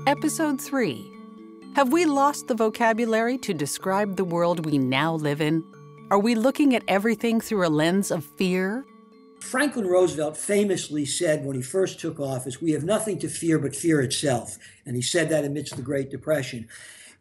Episode 3. Have we lost the vocabulary to describe the world we now live in? Are we looking at everything through a lens of fear? Franklin Roosevelt famously said when he first took office, "We have nothing to fear but fear itself." And he said that amidst the Great Depression.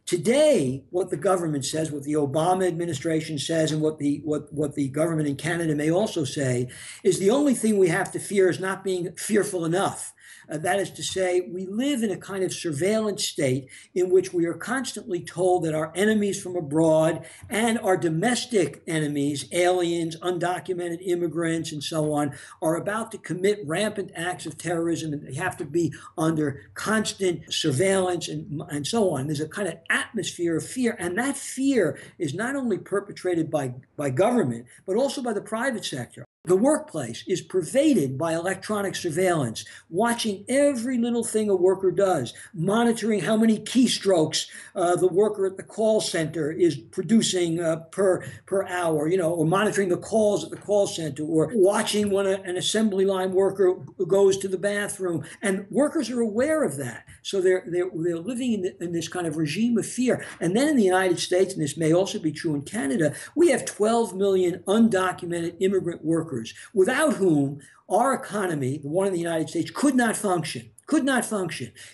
Today, what the government says, what the Obama administration says, and what the government in Canada may also say, is the only thing we have to fear is not being fearful enough. That is to say, we live in a kind of surveillance state in which we are constantly told that our enemies from abroad and our domestic enemies, aliens, undocumented immigrants, and so on, are about to commit rampant acts of terrorism, and they have to be under constant surveillance and so on. There's a kind of atmosphere of fear, and that fear is not only perpetrated by government, but also by the private sector. The workplace is pervaded by electronic surveillance, watching every little thing a worker does, monitoring how many keystrokes the worker at the call center is producing per hour, or monitoring the calls at the call center, or watching when an assembly line worker goes to the bathroom. And workers are aware of that. So they're living in this kind of regime of fear. And then in the United States, and this may also be true in Canada, we have 12 million undocumented immigrant workers, without whom our economy, the one in the United States, could not function.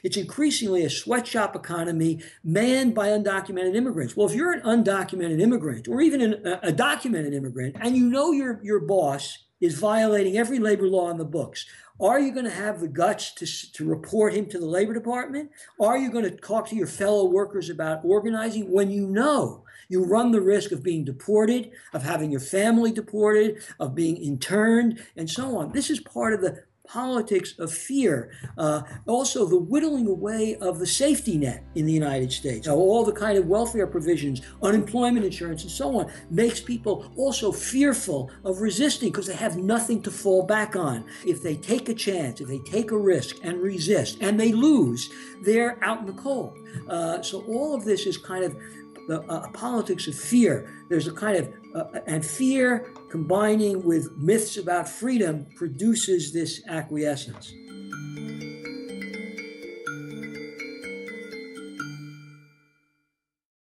It's increasingly a sweatshop economy manned by undocumented immigrants. Well, if you're an undocumented immigrant, or even a documented immigrant, and you know your boss is violating every labor law in the books, are you going to have the guts to report him to the Labor Department? Are you going to talk to your fellow workers about organizing when you know you run the risk of being deported, of having your family deported, of being interned, and so on? This is part of the politics of fear. Also, the whittling away of the safety net in the United States. All the kind of welfare provisions, unemployment insurance, and so on, makes people also fearful of resisting because they have nothing to fall back on. If they take a chance, if they take a risk and resist, and they lose, they're out in the cold. So all of this is kind of a politics of fear. There's a kind of, and fear combining with myths about freedom produces this acquiescence.